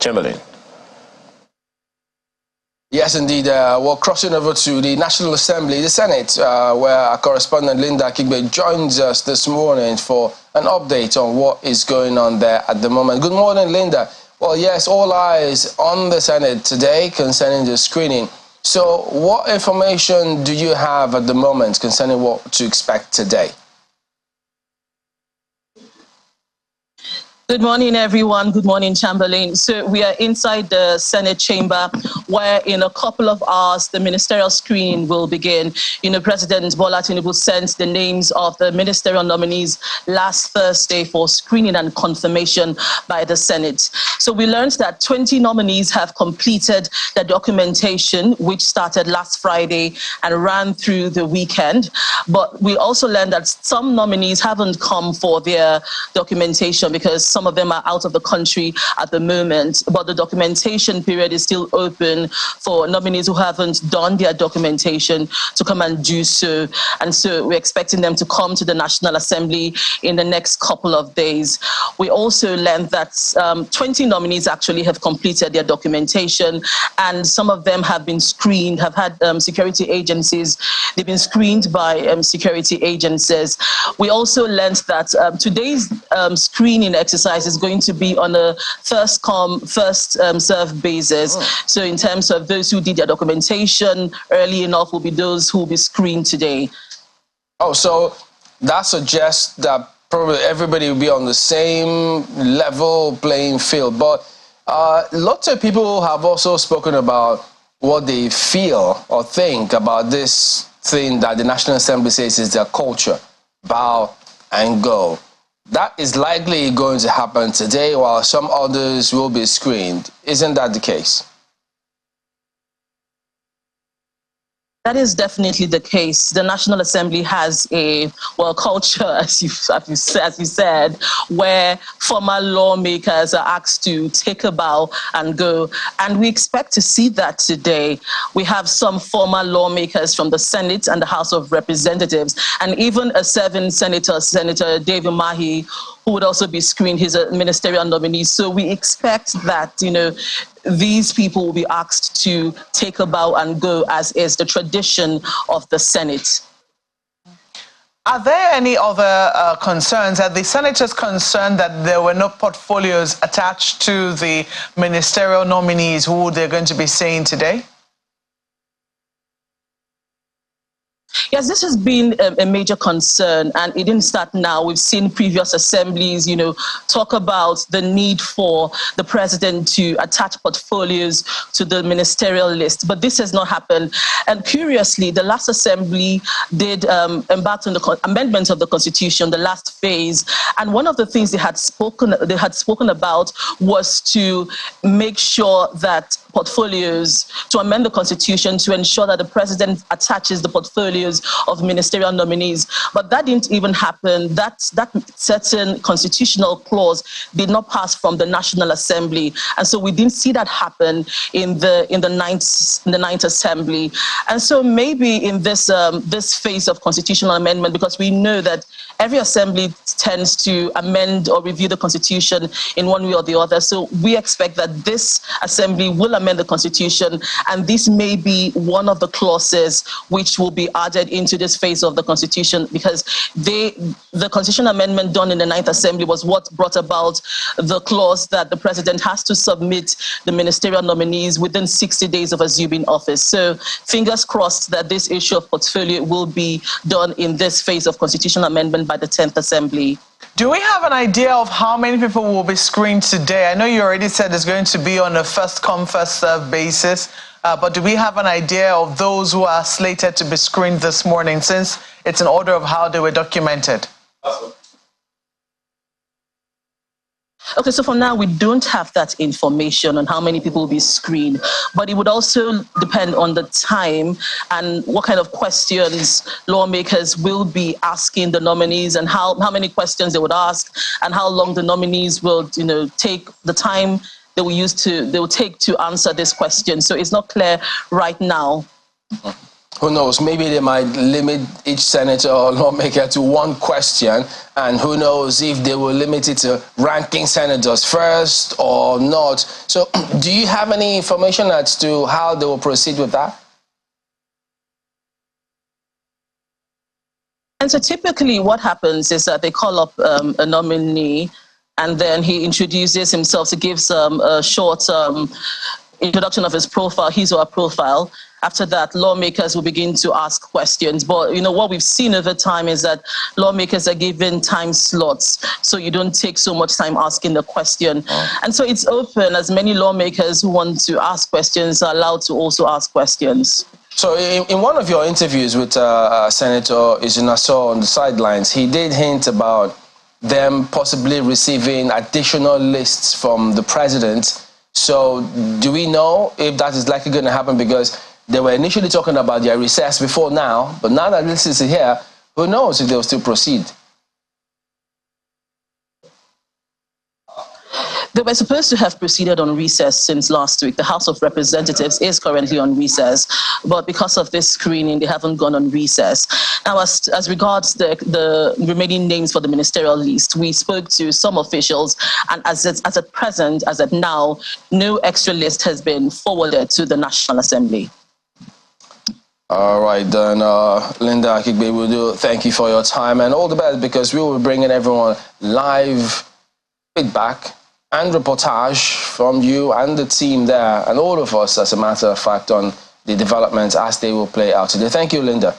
Chamberlain. Yes, indeed. We're crossing over to the National Assembly, the Senate, where our correspondent Linda Kigbe joins us this morning for an update on what is going on there at the moment. Good morning, Linda. Well, yes, all eyes on the Senate today concerning the screening. So what information do you have at the moment concerning what to expect today? Good morning, everyone. Good morning, Chamberlain. So we are inside the Senate chamber where in a couple of hours, the ministerial screening will begin. President Bola Tinubu sent the names of the ministerial nominees last Thursday for screening and confirmation by the Senate. So we learned that 20 nominees have completed the documentation, which started last Friday and ran through the weekend. But we also learned that some nominees haven't come for their documentation because some of them are out of the country at the moment, but the documentation period is still open for nominees who haven't done their documentation to come and do so. And so we're expecting them to come to the National Assembly in the next couple of days. We also learned that 20 nominees actually have completed their documentation, and some of them have been screened, have had security agencies. They've been screened by security agencies. We also learned that today's screening exercise is going to be on a first come, first serve basis. So in terms of those who did their documentation early enough will be those who will be screened today. Oh, so that suggests that probably everybody will be on the same level playing field. But lots of people have also spoken about what they feel or think about this thing that the National Assembly says is their culture, bow and go. That is likely going to happen today, while some others will be screened. Isn't that the case? That is definitely the case. The National Assembly has a culture, as you said, where former lawmakers are asked to take a bow and go. And we expect to see that today. We have some former lawmakers from the Senate and the House of Representatives, and even a serving senator, Senator David Mahi, who would also be screened. He's a ministerial nominee. So we expect that, these people will be asked to take a bow and go, as is the tradition of the Senate. Are there any other concerns? Are the senators concerned that there were no portfolios attached to the ministerial nominees who they're going to be saying today? Yes, this has been a major concern, and it didn't start now. We've seen previous assemblies, talk about the need for the president to attach portfolios to the ministerial list, but this has not happened. And curiously, the last assembly did embark on the amendment of the Constitution, the last phase, and one of the things they had spoken about was to make sure that to amend the Constitution to ensure that the president attaches the portfolios of ministerial nominees. But that didn't even happen. That certain constitutional clause did not pass from the National Assembly. And so we didn't see that happen in the ninth Assembly. And so maybe in this phase of constitutional amendment, because we know that every assembly tends to amend or review the Constitution in one way or the other. So we expect that this assembly will amend the Constitution, and this may be one of the clauses which will be added into this phase of the Constitution, because the constitutional amendment done in the Ninth Assembly was what brought about the clause that the president has to submit the ministerial nominees within 60 days of assuming office. So fingers crossed that this issue of portfolio will be done in this phase of constitutional amendment by the 10th Assembly. Do we have an idea of how many people will be screened today? I know you already said it's going to be on a first come, first serve basis, but do we have an idea of those who are slated to be screened this morning, since it's an order of how they were documented? Okay, so for now, we don't have that information on how many people will be screened, but it would also depend on the time and what kind of questions lawmakers will be asking the nominees, and how many questions they would ask, and how long the nominees will, take the time they will take to answer this question. So it's not clear right now. Who knows, maybe they might limit each senator or lawmaker to one question, and who knows if they will limit it to ranking senators first or not. So do you have any information as to how they will proceed with that? And so typically what happens is that they call up a nominee, and then he introduces himself to give a short introduction of his profile, his or her profile. After that, lawmakers will begin to ask questions. But, you know, what we've seen over time is that lawmakers are given time slots, so you don't take so much time asking the question. And so it's open, as many lawmakers who want to ask questions are allowed to also ask questions. So in one of your interviews with Senator Izunaso on the sidelines, he did hint about them possibly receiving additional lists from the president. So do we know if that is likely going to happen? Because they were initially talking about their recess before now, but now that this is here, who knows if they'll still proceed? They were supposed to have proceeded on recess since last week. The House of Representatives is currently on recess, but because of this screening, they haven't gone on recess. Now, as regards the remaining names for the ministerial list, we spoke to some officials, and as at present, as at now, no extra list has been forwarded to the National Assembly. All right, then, Linda Akigbe, we'll do thank you for your time and all the best, because we will be bringing everyone live feedback and reportage from you and the team there and all of us, as a matter of fact, on the developments as they will play out today. Thank you, Linda.